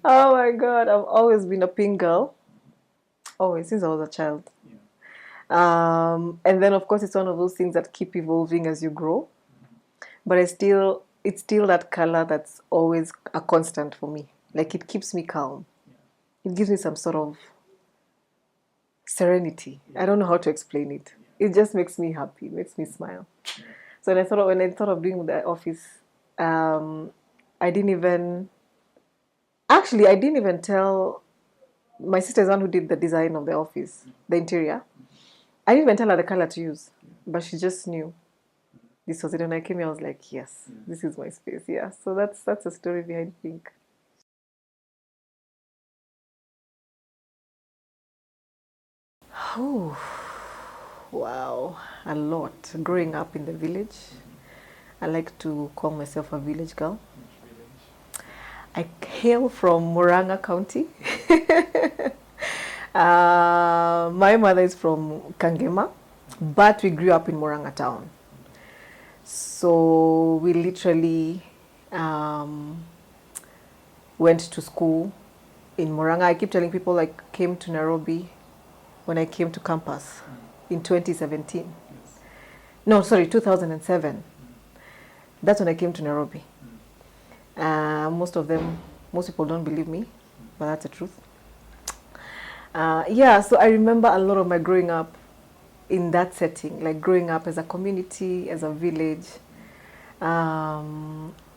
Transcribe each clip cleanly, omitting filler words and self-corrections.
Oh my God, I've always been a pink girl. Always, since I was a child. And then, of course, it's one of those things that keep evolving as you grow. But it's still that color that's always a constant for me. Like it keeps me calm. It gives me some sort of serenity. I don't know how to explain it. It just makes me happy, makes me smile. So when I thought of doing the office, um, I didn't even I didn't even tell my sister's one who did the design of the office, the interior. I didn't even tell her the color to use, but she just knew this was it. And I came here, I was like, yes, this is my space. Yeah. So that's a story behind Pink. Oh, wow, a lot. Growing up in the village, I like to call myself a village girl. I hail from Muranga County. My mother is from Kangema, but we grew up in Muranga town. So we literally um, went to school in Muranga. I keep telling people I came to Nairobi when I came to campus in 2017. No, sorry, 2007. That's when I came to Nairobi. Most people don't believe me, but that's the truth. Yeah, so I remember a lot of my growing up in that setting, like growing up as a community, as a village. A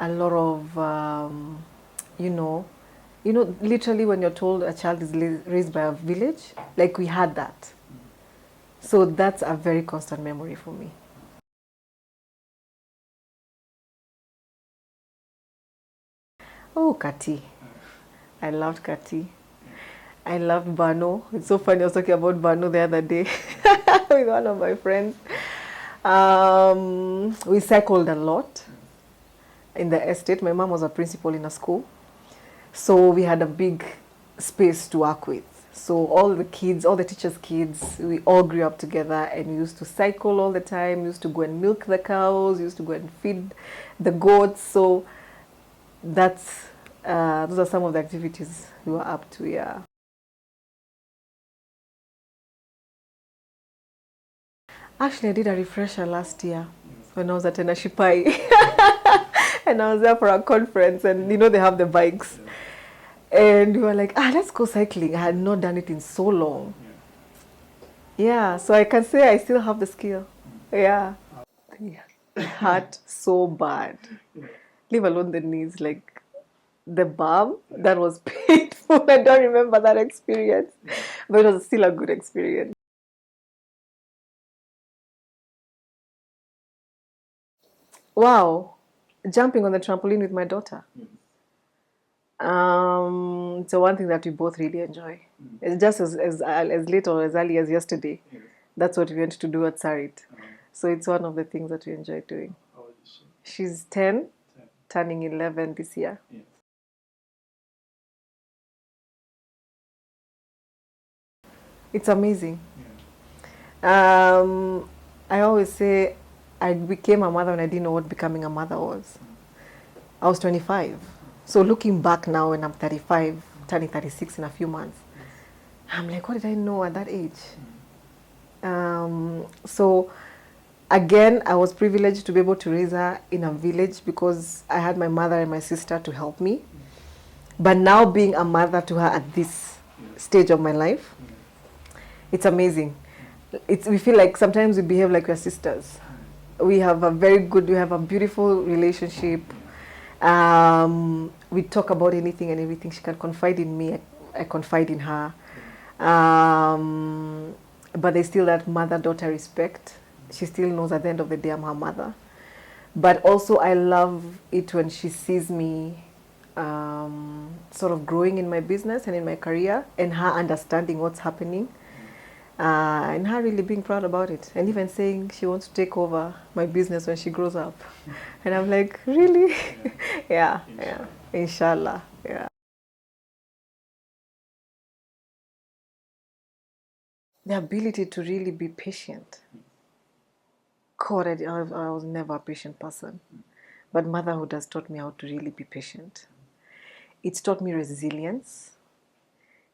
lot of, literally when you're told a child is raised by a village, like we had that. So that's a very constant memory for me. Oh, Kati. I loved Kati. I loved Bano. It's so funny. I was talking about Bano the other day with one of my friends. We cycled a lot in the estate. My mom was a principal in a school. So we had a big space to work with. So all the kids, all the teachers' kids, we all grew up together and we used to cycle all the time, we used to go and milk the cows, we used to go and feed the goats. So that's those are some of the activities we were up to, yeah. Actually, I did a refresher last year when I was at Enashipai. And I was there for a conference, and they have the bikes. And we were like, let's go cycling. I had not done it in so long. Yeah, so I can say I still have the skill. Yeah. Yeah. It hurt so bad. Leave alone the knees, like the bum, that was painful. I don't remember that experience, but it was still a good experience. Wow, jumping on the trampoline with my daughter. So one thing that we both really enjoy. It's just as late or as early as yesterday. That's what we went to do at Sarit. So it's one of the things that we enjoy doing. She's 10, turning 11 this year. It's amazing. I always say I became a mother when I didn't know what becoming a mother was. I was 25. So looking back now when I'm 35, turning 36 in a few months, I'm like, what did I know at that age? So again, I was privileged to be able to raise her in a village because I had my mother and my sister to help me. But now being a mother to her at this stage of my life, it's amazing. We feel like sometimes we behave like we're sisters. We have a beautiful relationship. We talk about anything and everything. She can confide in me. I confide in her. But there's still that mother-daughter respect. She still knows at the end of the day I'm her mother. But also I love it when she sees me sort of growing in my business and in my career and her understanding what's happening. And her really being proud about it and even saying she wants to take over my business when she grows up. And I'm like, really? Yeah, yeah, inshallah, yeah. The ability to really be patient. God, I was never a patient person, but motherhood has taught me how to really be patient. It's taught me resilience.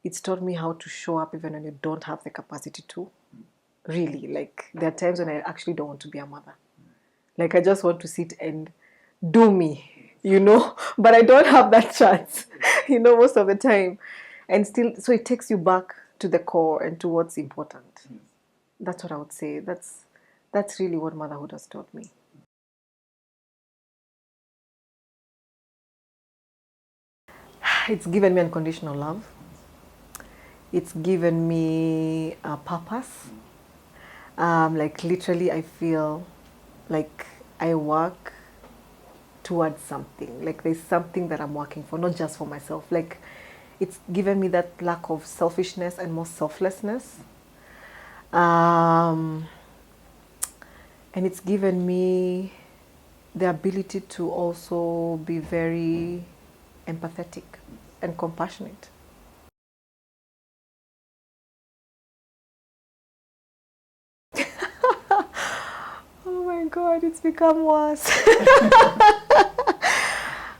It's taught me how to show up even when you don't have the capacity to. Really, like there are times when I actually don't want to be a mother. Like I just want to sit and do me, but I don't have that chance, most of the time. And still, so it takes you back to the core and to what's important. That's what I would say. That's really what motherhood has taught me. It's given me unconditional love. It's given me a purpose. Like literally, I feel like I work towards something. Like there's something that I'm working for, not just for myself. Like it's given me that lack of selfishness and more selflessness. And it's given me the ability to also be very empathetic and compassionate. Oh my God, it's become worse.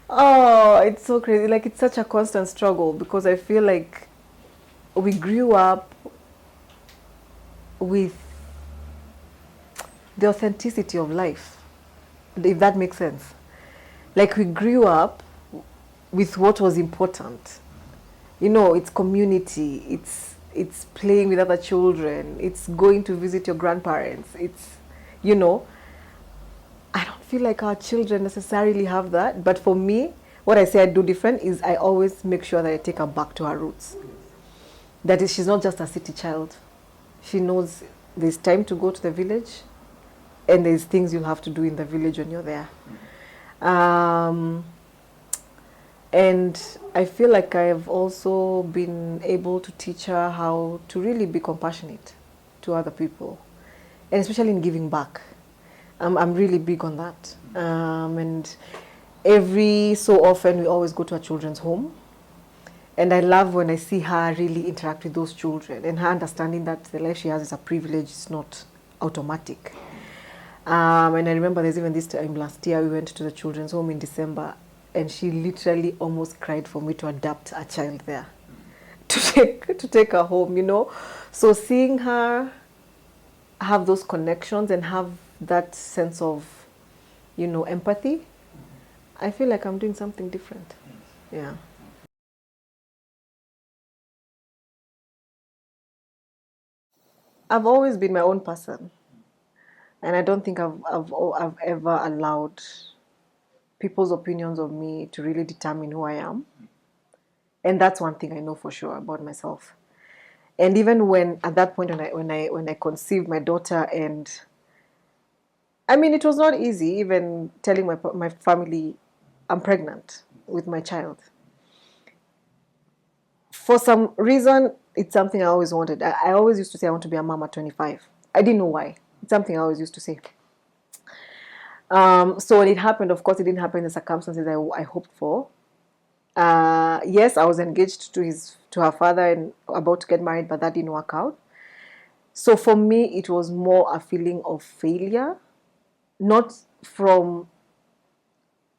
Oh, it's so crazy. Like it's such a constant struggle because I feel like we grew up with the authenticity of life, if that makes sense. Like we grew up with what was important. It's community, it's playing with other children, it's going to visit your grandparents, you know, I don't feel like our children necessarily have that. But for me, what I say I do different is I always make sure that I take her back to her roots. That is, she's not just a city child. She knows there's time to go to the village and there's things you'll have to do in the village when you're there. And I feel like I've also been able to teach her how to really be compassionate to other people, and especially in giving back. I'm really big on that. And every so often, we always go to a children's home. And I love when I see her really interact with those children and her understanding that the life she has is a privilege, it's not automatic. And I remember there's even this time last year, we went to the children's home in December, and she literally almost cried for me to adopt a child there, to take her home. So seeing her have those connections and have that sense of, empathy, I feel like I'm doing something different. Yeah. I've always been my own person, and I don't think I've ever allowed people's opinions of me to really determine who I am. And that's one thing I know for sure about myself. And even when at that point when I conceived my daughter, and I mean, it was not easy even telling my family I'm pregnant with my child. For some reason, it's something I always wanted. I always used to say I want to be a mom at 25. I didn't know why. It's something I always used to say. So when it happened, of course, it didn't happen in the circumstances I hoped for. Yes, I was engaged to her father and about to get married, but that didn't work out. So for me, it was more a feeling of failure, not from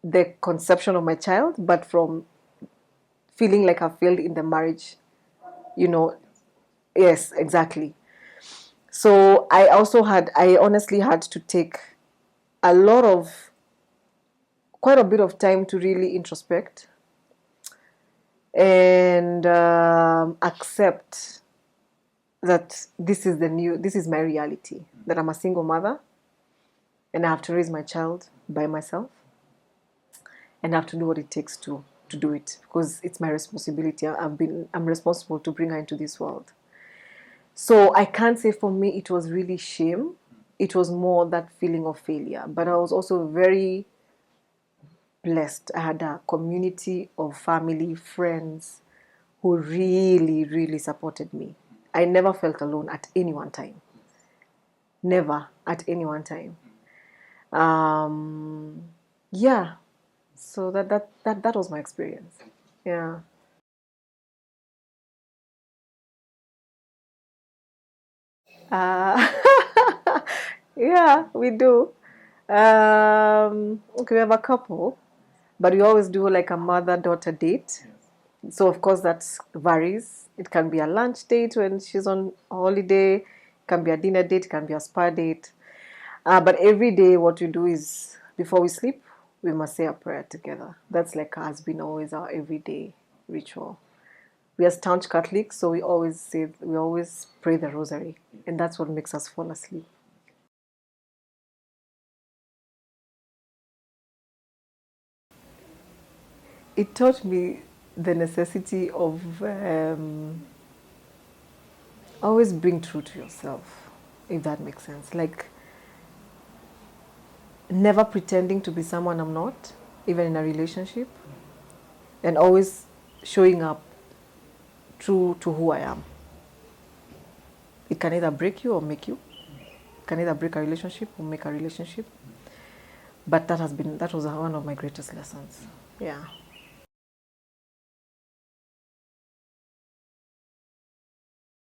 the conception of my child, but from feeling like I failed in the marriage. You know, yes, exactly. So I honestly had to take a lot of, quite a bit of time to really introspect and accept that this is my reality, that I'm a single mother and I have to raise my child by myself and I have to do what it takes to do it because it's my responsibility. I'm responsible to bring her into this world. So I can't say for me it was really shame. It was more that feeling of failure. But I was also very blessed. I had a community of family, friends who really, really supported me. I never felt alone at any one time. Never at any one time. Um, yeah. So that was my experience. Yeah. Uh, yeah, we do. Okay, we have a couple, but we always do like a mother-daughter date. So of course that varies. It can be a lunch date when she's on holiday, it can be a dinner date, it can be a spa date. But every day, what we do is before we sleep, we must say a prayer together. That's like has been always our everyday ritual. We are staunch Catholics, so we always pray the rosary, and that's what makes us fall asleep. It taught me the necessity of always being true to yourself, if that makes sense. Like never pretending to be someone I'm not, even in a relationship, and always showing up true to who I am. It can either break you or make you. It can either break a relationship or make a relationship. But that was one of my greatest lessons. Yeah.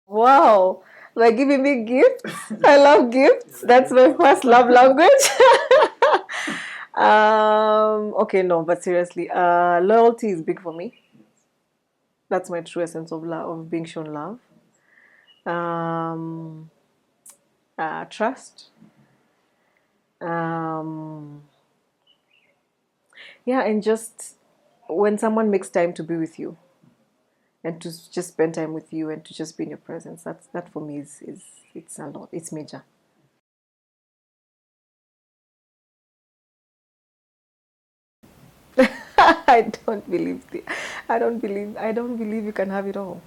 Wow. Like giving me gifts. I love gifts. That's my first love language. Okay, no, but seriously, loyalty is big for me. That's my true essence of love, of being shown love. Um, Trust. Um, yeah, and just when someone makes time to be with you and to just spend time with you and to just be in your presence, that for me is it's a lot. It's major. I don't believe I don't believe you can have it all.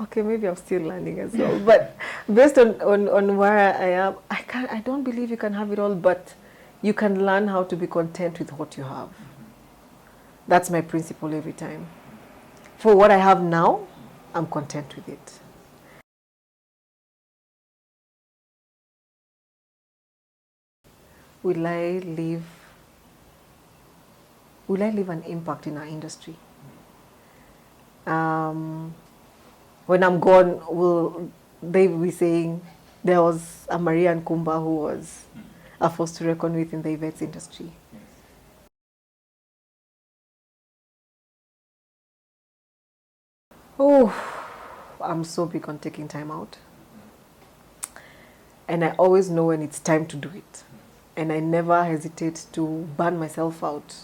Okay, maybe I'm still learning as well. But based on where I am, I don't believe you can have it all, but you can learn how to be content with what you have. That's my principle every time. For what I have now, I'm content with it. Will I leave will I leave an impact in our industry? Um, when I'm gone, will they be saying there was a Maria Nkumba who was a force to reckon with in the events industry? Oh, I'm so big on taking time out. And I always know when it's time to do it. And I never hesitate to burn myself out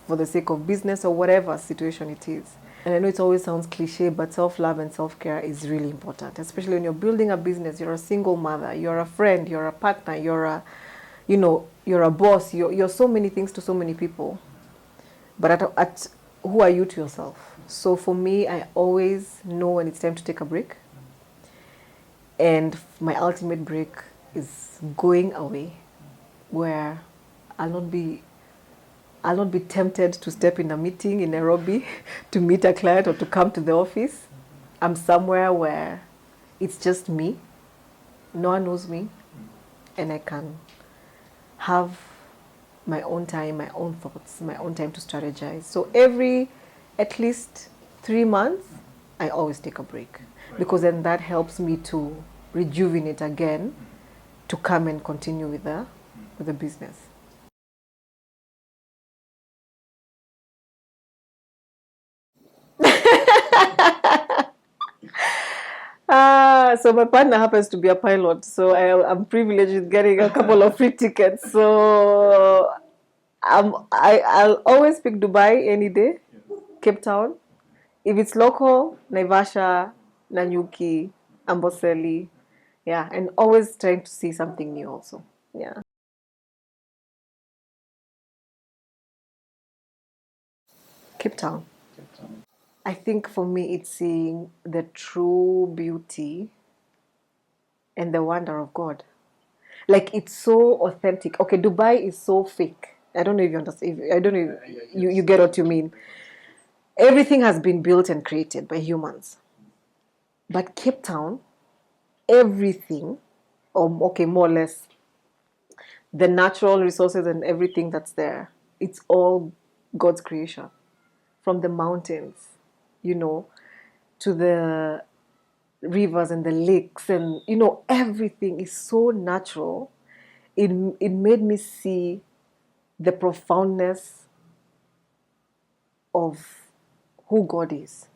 for the sake of business or whatever situation it is. And I know it always sounds cliche, but self-love and self-care is really important, especially when you're building a business, you're a single mother, you're a friend, you're a partner, you're a boss, you're so many things to so many people. But at who are you to yourself? So for me, I always know when it's time to take a break. And my ultimate break is going away where I'll not be I'll not be tempted to step in a meeting in Nairobi to meet a client or to come to the office. I'm somewhere where it's just me. No one knows me, and I can have my own time, my own thoughts, my own time to strategize. So every at least 3 months, I always take a break because then that helps me to rejuvenate again to come and continue with the business. So my partner happens to be a pilot, so I'm privileged with getting a couple of free tickets. So I'll always pick Dubai any day, Cape Town. If it's local, Naivasha, Nanyuki, Amboseli, yeah, and always trying to see something new also. Yeah, Cape Town. I think for me, it's seeing the true beauty and the wonder of God. Like it's so authentic. Okay, Dubai is so fake. I don't know if you understand. I don't know if you get what you mean. Everything has been built and created by humans. But Cape Town, everything, or okay, more or less, the natural resources and everything that's there, it's all God's creation. From the mountains, you know, to the rivers and the lakes, and everything is so natural. It made me see the profoundness of who God is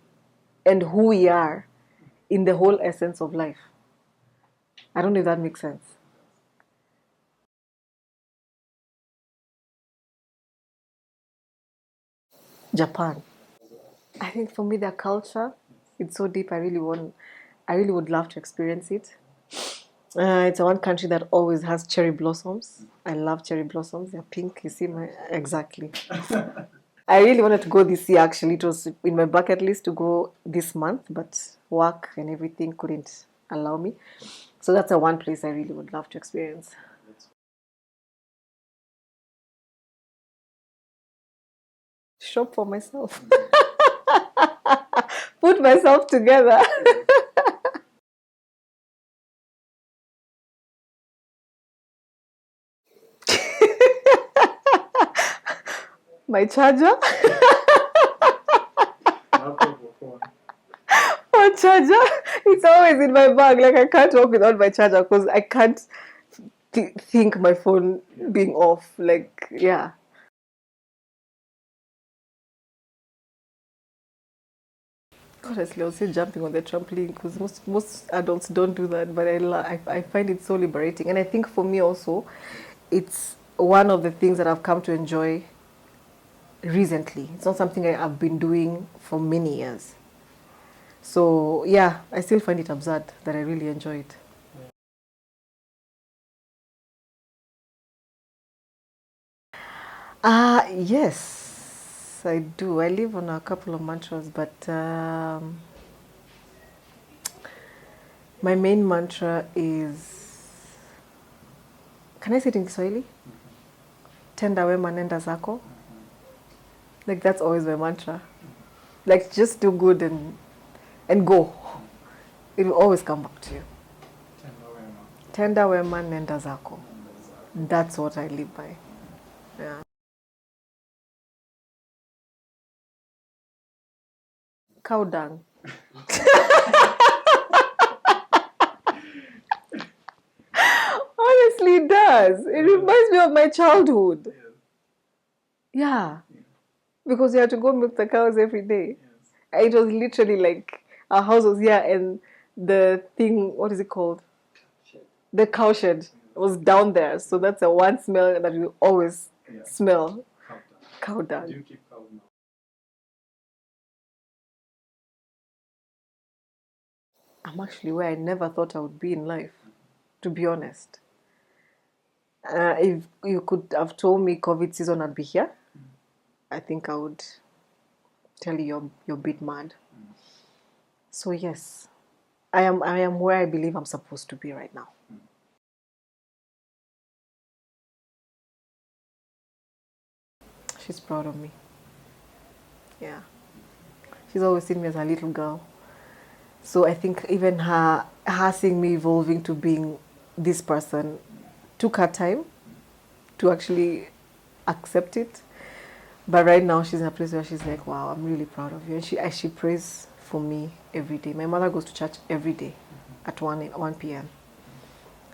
and who we are in the whole essence of life. I don't know if that makes sense. Japan. I think for me, their culture, it's so deep. I really would love to experience it. It's one country that always has cherry blossoms. I love cherry blossoms. They're pink. You see my exactly. I really wanted to go this year. Actually, it was in my bucket list to go this month, but work and everything couldn't allow me. So that's the one place I really would love to experience. Shop for myself. Put myself together. My charger. My charger. It's always in my bag. Like I can't walk without my charger because I can't think my phone being off. Like yeah. Honestly, I would say jumping on the trampoline because most adults don't do that, but I find it so liberating, and I think for me also, it's one of the things that I've come to enjoy recently. It's not something I've been doing for many years. So yeah, I still find it absurd that I really enjoy it. Yes, I do. I live on a couple of mantras, but my main mantra is, can I say it in Kiswahili? Tenda wema nenda zako. Like that's always my mantra. Like just do good and go. It will always come back to you. Tenda wema nenda zako. That's what I live by. Yeah. Cow dung. Honestly, it does. It reminds me of my childhood. Yeah. Because you had to go milk the cows every day. It was literally like our house was here and the thing, what is it called? The cow shed was down there. So that's the one smell that you always smell. Cow dung. I'm actually where I never thought I would be in life, to be honest. If you could have told me COVID season I'd be here, I think I would tell you you're a bit mad. So yes, I am where I believe I'm supposed to be right now. She's proud of me. Yeah. She's always seen me as a little girl. So I think even her seeing me evolving to being this person took her time to actually accept it. But right now she's in a place where she's like, wow, I'm really proud of you. And she prays for me every day. My mother goes to church every day at 1 p.m.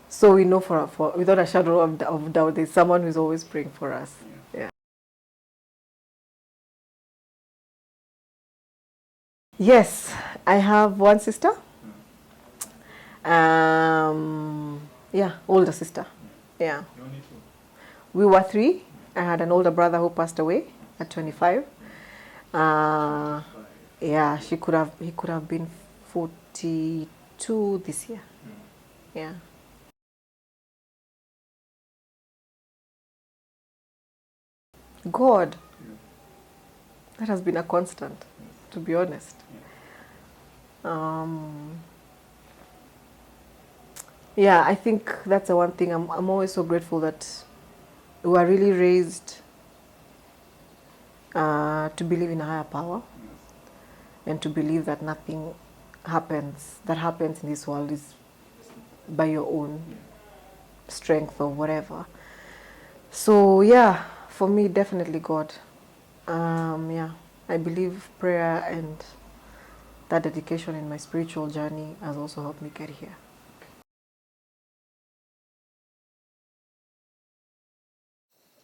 So we know for without a shadow of doubt, there's someone who's always praying for us. Yeah. Yes, I have one sister. Yeah, older sister. Yeah. We were three. I had an older brother who passed away at 25. Uh, yeah, he could have been 42 this year. Yeah. God, that has been a constant, to be honest. Um, yeah, I think that's the one thing. I'm always so grateful that we were really raised to believe in a higher power and to believe that nothing happens in this world is by your own strength or whatever. So yeah, for me, definitely God. Yeah, I believe prayer and that dedication in my spiritual journey has also helped me get here.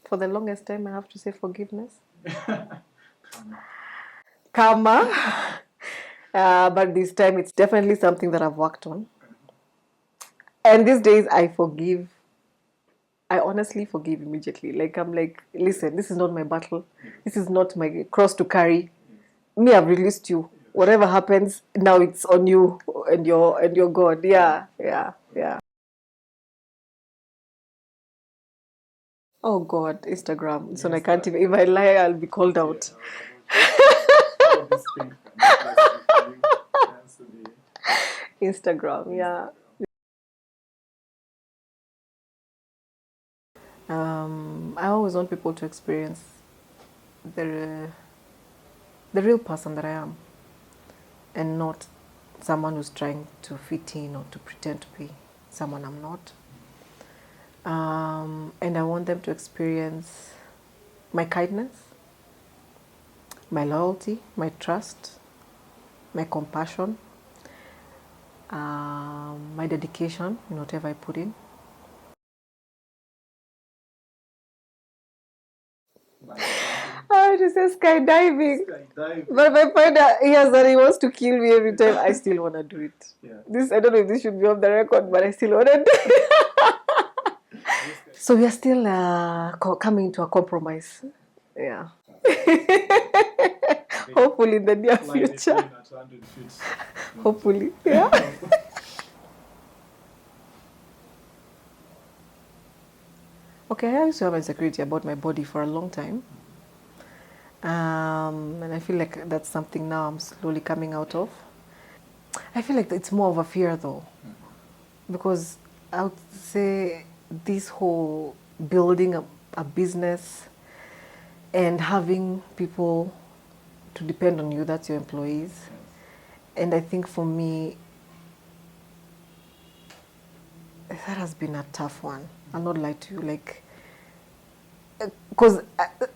For the longest time, I have to say forgiveness. calmer. But this time it's definitely something that I've worked on. And these days I forgive. I honestly forgive immediately. Like I'm like, listen, this is not my battle. This is not my cross to carry. Me, I've released you. Whatever happens, now it's on you and your God. Yeah, yeah, yeah. Oh God, Instagram. So I can't even. If I lie, I'll be called out. Instagram, yeah. I always want people to experience the the real person that I am, and not someone who's trying to fit in or to pretend to be someone I'm not. And I want them to experience my kindness, my loyalty, my trust, my compassion, my dedication in whatever I put in. I just say skydiving. But if I find out yes that he wants to kill me every time, I still want to do it. This I don't know if this should be off the record, but I still want to do it. So we are still coming to a compromise. Yeah. Hopefully in the near future. Hopefully, yeah. Okay, I used to have insecurity about my body for a long time. And I feel like that's something now I'm slowly coming out of. I feel like it's more of a fear though, because I would say this whole building a business and having people to depend on you, that's your employees. And I think for me, that has been a tough one. I'll not lie to you. Like, because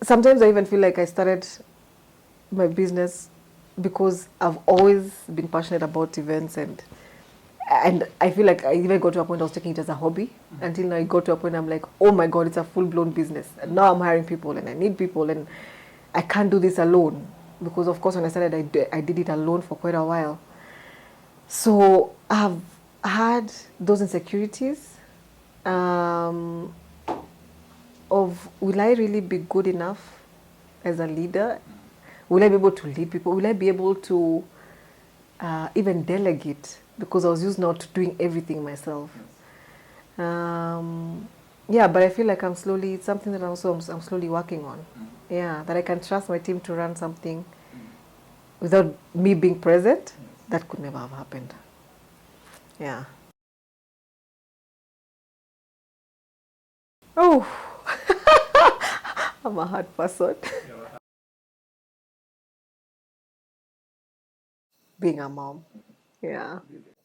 sometimes I even feel like I started my business because I've always been passionate about events, and I feel like I even got to a point I was taking it as a hobby until now I got to a point I'm like, oh my God, it's a full-blown business. And now I'm hiring people and I need people and I can't do this alone. Because of course when I started, I did it alone for quite a while. So I've had those insecurities um, of will I really be good enough as a leader? Will I be able to lead people? Will I be able to even delegate? Because I was used now to doing everything myself. Yeah, but I feel like it's something that I'm slowly working on. Yeah, that I can trust my team to run something without me being present. That could never have happened. Yeah. Oh, I'm a hard person. Being a mom. Yeah.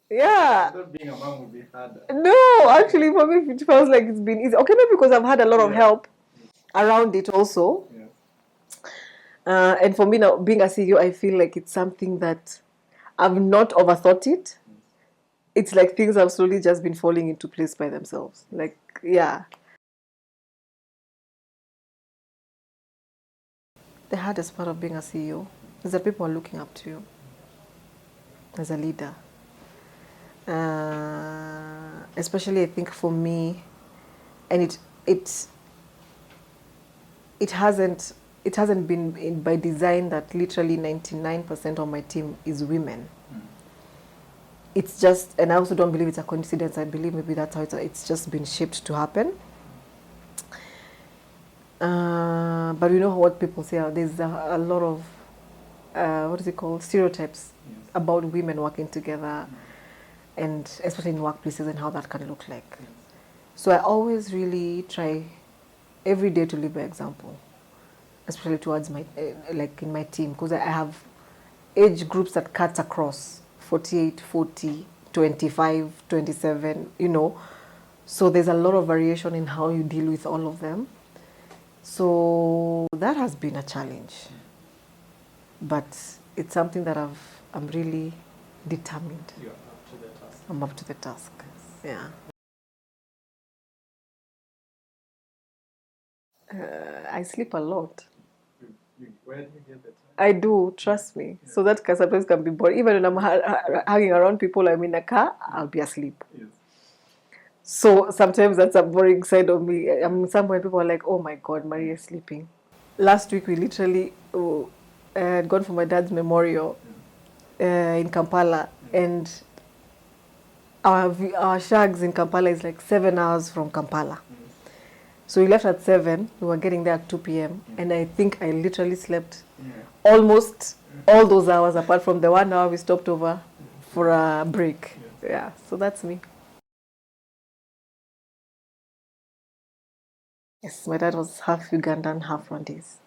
Yeah. I thought being a mom would be harder. No, actually, for me, it feels like it's been easy. Okay, maybe because I've had a lot of help around it also. And for me now, being a CEO, I feel like it's something that I've not overthought it. It's like things have slowly just been falling into place by themselves. Like, yeah. The hardest part of being a CEO is that people are looking up to you as a leader. Especially, I think for me, and it it hasn't it hasn't been by design that literally 99% of my team is women. It's just, and I also don't believe it's a coincidence. I believe maybe that's how it's just been shaped to happen. But you know what people say, there's a lot of what is it called, stereotypes about women working together, and especially in workplaces and how that can look like. So I always really try every day to live by example, especially towards my like in my team, because I have age groups that cuts across 48, 40, 25, 27, you know. So there's a lot of variation in how you deal with all of them. So that has been a challenge. But it's something that I'm really determined. You're up to the task. I'm up to the task. Yeah. I sleep a lot. Where do you get the time? I do, trust me. So that sometimes can be boring. Even when I'm hanging around people, I'm in a car, I'll be asleep. Yes. So sometimes that's a boring side of me. I'm somewhere people are like, oh my God, Maria is sleeping. Last week we literally had gone for my dad's memorial in Kampala, and our shags in Kampala is like 7 hours from Kampala. So we left at 7, we were getting there at 2 p.m. And I think I literally slept almost all those hours apart from the 1 hour we stopped over for a break. Yeah, so that's me. Yes, my dad was half Ugandan, half Rwandese.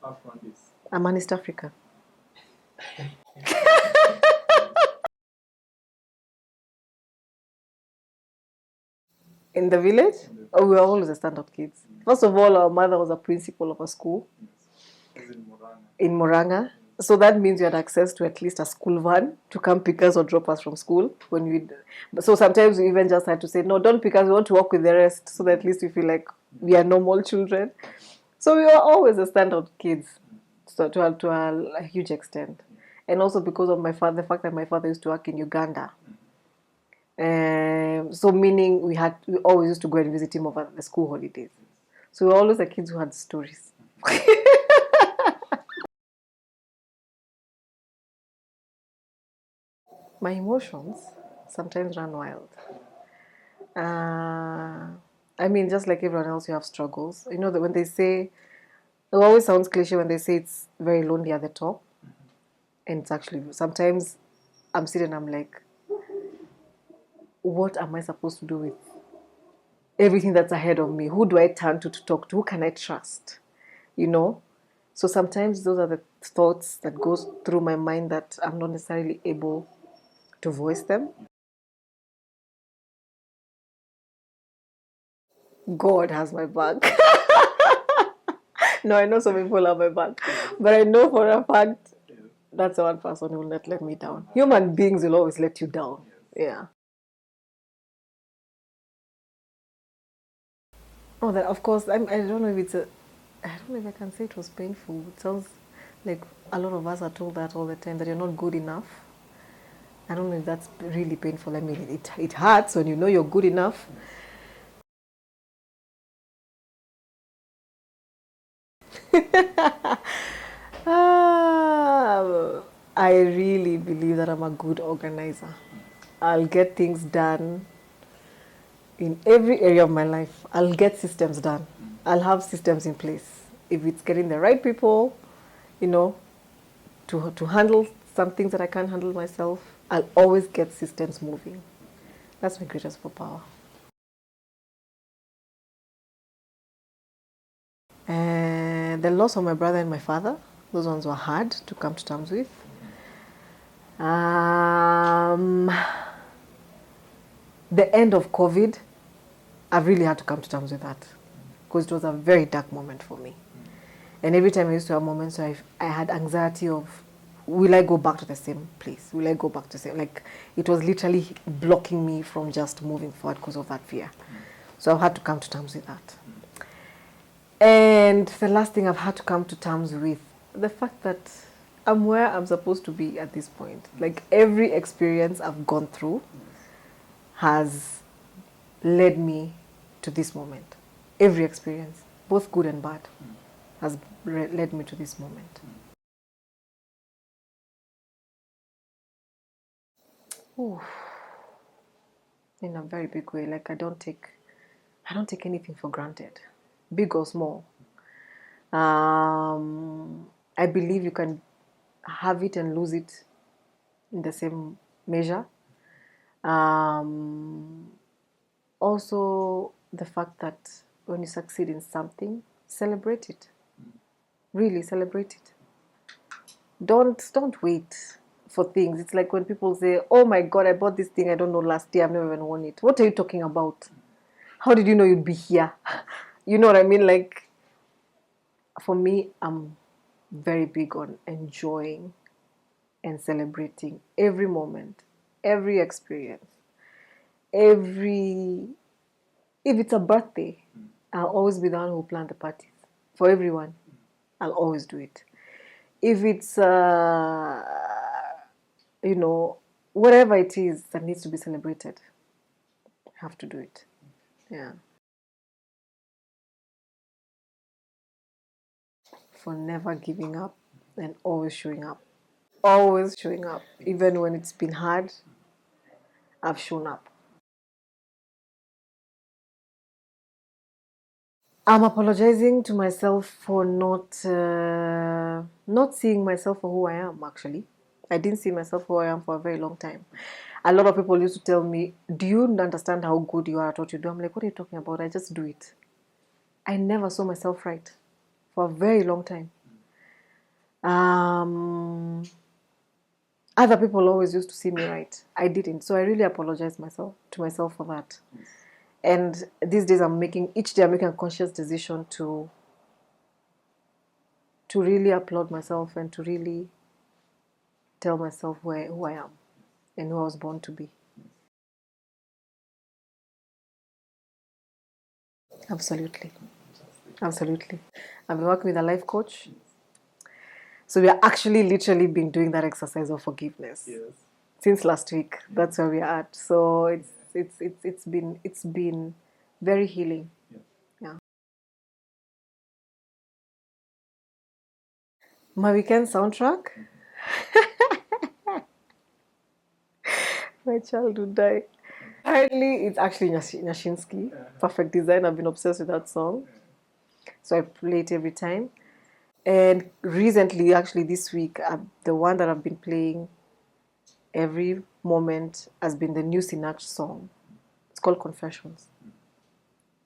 Half Rwandese. I'm an East African. In the village, we were always the stand-up kids. First of all, our mother was a principal of a school in Moranga. So that means you had access to at least a school van to come pick us or drop us from school. So sometimes we even just had to say, no, don't pick us, we want to walk with the rest, so that at least we feel like we are normal children. So we were always the standout kids, so to a huge extent. And also because of the fact that my father used to work in Uganda. So meaning we always used to go and visit him over the school holidays. So we were always the kids who had stories. My emotions sometimes run wild. I mean, just like everyone else, you have struggles. You know that when they say, it always sounds cliche when they say it's very lonely at the top. And it's actually, sometimes I'm sitting and I'm like, what am I supposed to do with everything that's ahead of me? Who do I turn to talk to? Who can I trust? You know? So sometimes those are the thoughts that goes through my mind that I'm not necessarily able to voice them. God has my back. No, I know some people have my back, but I know for a fact that's the one person who will not let me down. Human beings will always let you down. Yeah. Oh, that of course. I don't know if it's a. I don't know if I can say it was painful. It sounds like a lot of us are told that all the time that you're not good enough. I don't know if that's really painful. I mean, it hurts when you know you're good enough. I really believe that I'm a good organizer. I'll get things done in every area of my life. I'll get systems done. I'll have systems in place. If it's getting the right people, you know, to handle some things that I can't handle myself, I'll always get systems moving. That's my greatest superpower. And the loss of my brother and my father, those ones were hard to come to terms with. Um, the end of COVID, I've really had to come to terms with that because it was a very dark moment for me. And every time I used to have moments where I had anxiety of, will I go back to the same place? Will I go back to the same? Like, it was literally blocking me from just moving forward because of that fear. So I've had to come to terms with that. And the last thing I've had to come to terms with, the fact that I'm where I'm supposed to be at this point. Like, every experience I've gone through has led me to this moment. Every experience, both good and bad, has led me to this moment. Ooh, in a very big way. Like, I don't take anything for granted, big or small. I believe you can have it and lose it in the same measure. Um, Also, the fact that when you succeed in something, celebrate it. Really celebrate it. Don't wait for things. It's like when people say, "Oh my God, I bought this thing. I don't know last year. I've never even worn it." What are you talking about? How did you know you'd be here? You know what I mean? Like, for me, I'm very big on enjoying and celebrating every moment, every experience, every. If it's a birthday, I'll always be the one who plan the parties for everyone. I'll always do it. If it's, whatever it is that needs to be celebrated, I have to do it. Yeah. For never giving up and always showing up. Always showing up. Even when it's been hard, I've shown up. I'm apologizing to myself for not seeing myself for who I am. Actually, I didn't see myself for who I am for a very long time. A lot of people used to tell me, "Do you understand how good you are at what you do?" I'm like, "What are you talking about? I just do it." I never saw myself right for a very long time. Um, Other people always used to see me right. I didn't, so I really apologize to myself for that. And these days, each day I'm making a conscious decision to really applaud myself and to really tell myself who I am and who I was born to be. Absolutely. Absolutely. I've been working with a life coach. So we are actually literally been doing that exercise of forgiveness. Yes. Since last week. That's where we are at. So it's been very healing. Yeah. My weekend soundtrack. My child would die. Apparently, it's actually Nyashinsky. Perfect Design. I've been obsessed with that song. So I play it every time. And recently, actually this week, the one that I've been playing every moment has been the new Sinach song. It's called Confessions.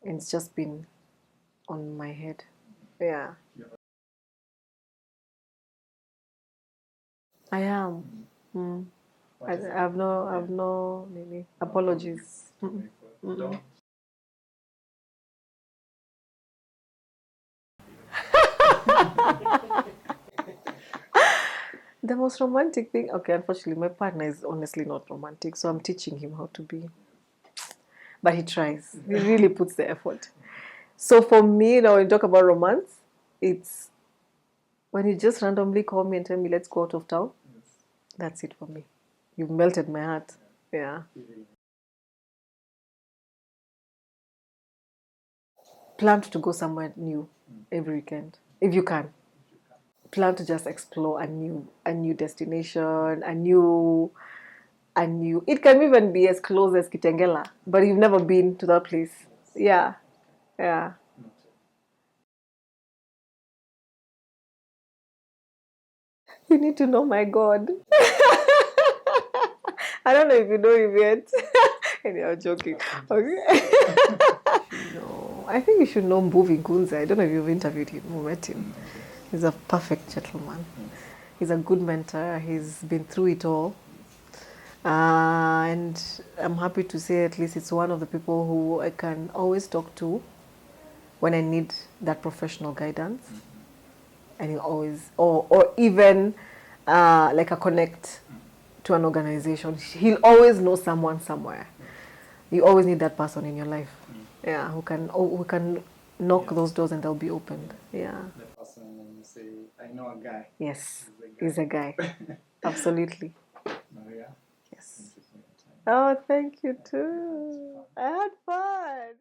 And it's just been on my head. Yeah. I am. Mm. I have no maybe apologies. Mm-mm. Mm-mm. The most romantic thing, okay, unfortunately, my partner is honestly not romantic, so I'm teaching him how to be. But he tries. He really puts the effort. So for me, now when you talk about romance, it's when you just randomly call me and tell me, let's go out of town. That's it for me. You've melted my heart. Yeah. Plan to go somewhere new every weekend, if you can. Plan to just explore a new destination, a new. It can even be as close as Kitengela, but you've never been to that place. Yeah, yeah. You need to know my God. I don't know if you know him yet. Anyway, I'm joking. Okay. No, I think you should know Mbuvi Gunza. I don't know if you've interviewed him or met him. He's a perfect gentleman. He's a good mentor. He's been through it all. And I'm happy to say at least it's one of the people who I can always talk to when I need that professional guidance. And he always, or even like a connect to an organization. He'll always know someone somewhere. You always need that person in your life. Yeah, who can knock those doors and they'll be opened. Yeah. The person when you say, I know a guy. Yes, he's a guy. Absolutely. Maria, Yes. thank you for your time. Oh, thank you too. I had fun.